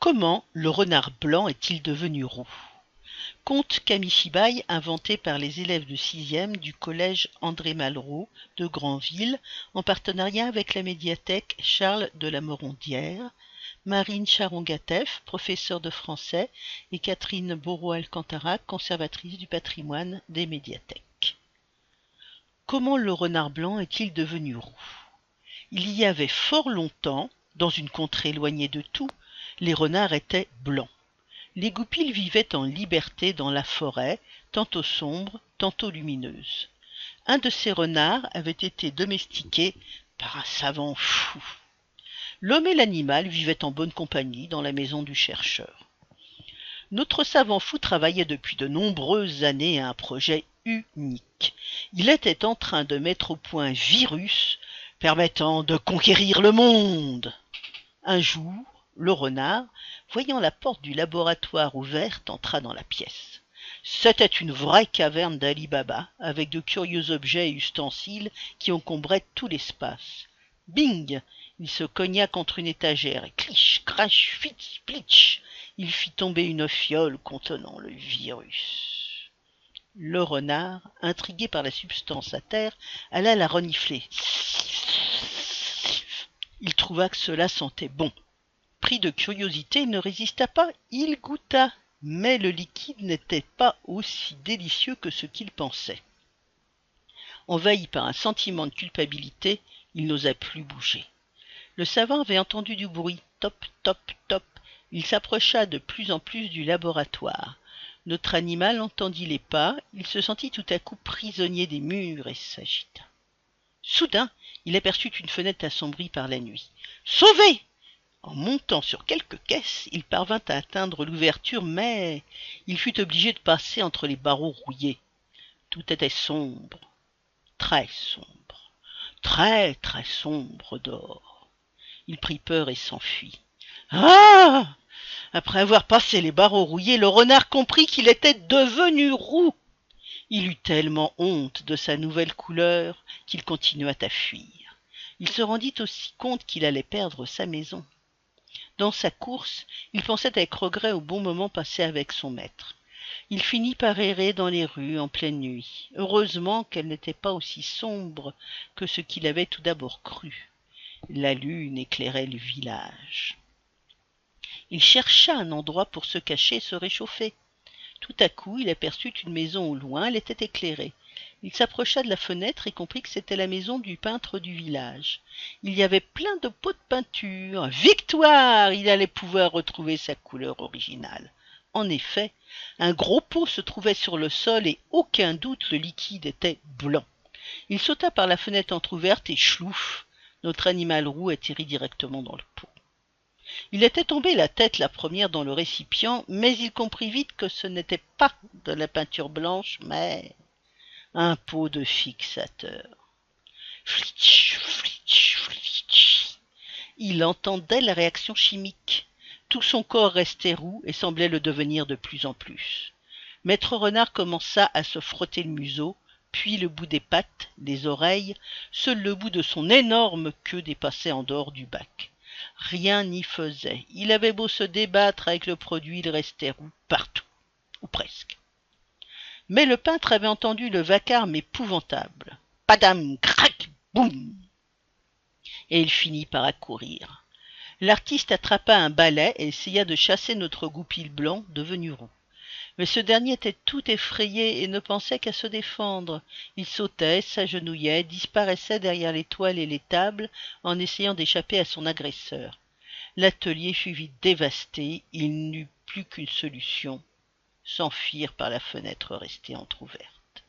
Comment le renard blanc est-il devenu roux? Conte Kamishibai inventé par les élèves de 6e du collège André Malraux de Granville en partenariat avec la médiathèque Charles de la Morondière, Marine Charon-Gatef, professeure de français, et Catherine Bourreau-Alcantara, conservatrice du patrimoine des médiathèques. Comment le renard blanc est-il devenu roux? Il y avait fort longtemps, dans une contrée éloignée de tout, les renards étaient blancs. Les goupils vivaient en liberté dans la forêt, tantôt sombre, tantôt lumineuse. Un de ces renards avait été domestiqué par un savant fou. L'homme et l'animal vivaient en bonne compagnie dans la maison du chercheur. Notre savant fou travaillait depuis de nombreuses années à un projet unique. Il était en train de mettre au point un virus permettant de conquérir le monde. Un jour, le renard, voyant la porte du laboratoire ouverte, entra dans la pièce. C'était une vraie caverne d'Ali Baba, avec de curieux objets et ustensiles qui encombraient tout l'espace. Bing! Il se cogna contre une étagère et clich, crash, fitz, plitch, il fit tomber une fiole contenant le virus. Le renard, intrigué par la substance à terre, alla la renifler. Il trouva que cela sentait bon. Pris de curiosité, il ne résista pas, il goûta, mais le liquide n'était pas aussi délicieux que ce qu'il pensait. Envahi par un sentiment de culpabilité, il n'osa plus bouger. Le savant avait entendu du bruit, top, top, top. Il s'approcha de plus en plus du laboratoire. Notre animal entendit les pas, il se sentit tout à coup prisonnier des murs et s'agita. Soudain, il aperçut une fenêtre assombrie par la nuit. Sauvé! En montant sur quelques caisses, il parvint à atteindre l'ouverture, mais il fut obligé de passer entre les barreaux rouillés. Tout était sombre, très sombre, très très sombre dehors. Il prit peur et s'enfuit. Ah! Après avoir passé les barreaux rouillés, le renard comprit qu'il était devenu roux. Il eut tellement honte de sa nouvelle couleur qu'il continua à fuir. Il se rendit aussi compte qu'il allait perdre sa maison. Dans sa course, il pensait avec regret au bon moment passé avec son maître. Il finit par errer dans les rues en pleine nuit. Heureusement qu'elle n'était pas aussi sombre que ce qu'il avait tout d'abord cru. La lune éclairait le village. Il chercha un endroit pour se cacher et se réchauffer. Tout à coup, il aperçut une maison au loin, elle était éclairée. Il s'approcha de la fenêtre et comprit que c'était la maison du peintre du village. Il y avait plein de pots de peinture. Victoire! Il allait pouvoir retrouver sa couleur originale. En effet, un gros pot se trouvait sur le sol et aucun doute le liquide était blanc. Il sauta par la fenêtre entr'ouverte et chlouf! Notre animal roux atterrit directement dans le pot. Il était tombé la tête la première dans le récipient, mais il comprit vite que ce n'était pas de la peinture blanche, mais un pot de fixateur. Flitch, flitch, flitch. Il entendait la réaction chimique. Tout son corps restait roux et semblait le devenir de plus en plus. Maître Renard commença à se frotter le museau, puis le bout des pattes, les oreilles. Seul le bout de son énorme queue dépassait en dehors du bac. Rien n'y faisait. Il avait beau se débattre avec le produit, il restait roux partout, ou presque. Mais le peintre avait entendu le vacarme épouvantable. Padam, crac, boum! Et il finit par accourir. L'artiste attrapa un balai et essaya de chasser notre goupil blanc devenu roux. Mais ce dernier était tout effrayé et ne pensait qu'à se défendre. Il sautait, s'agenouillait, disparaissait derrière les toiles et les tables en essayant d'échapper à son agresseur. L'atelier fut vite dévasté, il n'eut plus qu'une solution, s'enfuir par la fenêtre restée entr'ouverte.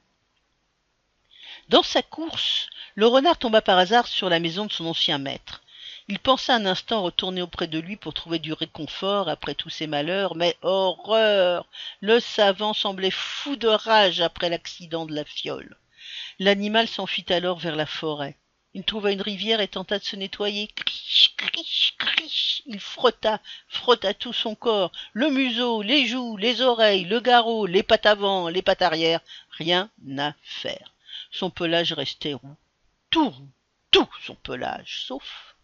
Dans sa course, le renard tomba par hasard sur la maison de son ancien maître. Il pensa un instant retourner auprès de lui pour trouver du réconfort après tous ses malheurs, mais horreur! Le savant semblait fou de rage après l'accident de la fiole. L'animal s'enfuit alors vers la forêt. Il trouva une rivière et tenta de se nettoyer. Crich, crich, crich. Il frotta tout son corps, le museau, les joues, les oreilles, le garrot, les pattes avant, les pattes arrière. Rien à faire. Son pelage restait roux. Tout son pelage, sauf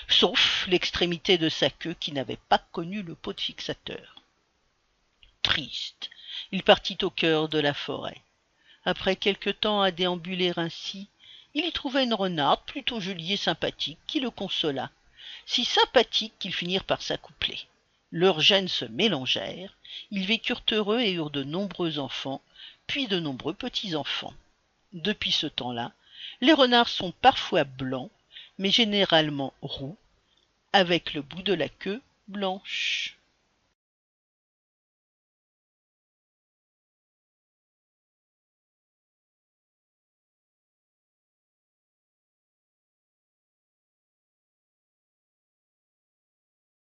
sauf l'extrémité de sa queue qui n'avait pas connu le pot de fixateur. Triste, il partit au cœur de la forêt. Après quelque temps à déambuler ainsi, il y trouva une renarde plutôt jolie et sympathique qui le consola, si sympathique qu'ils finirent par s'accoupler. Leurs gènes se mélangèrent, ils vécurent heureux et eurent de nombreux enfants, puis de nombreux petits-enfants. Depuis ce temps-là, les renards sont parfois blancs, mais généralement roux, avec le bout de la queue blanche.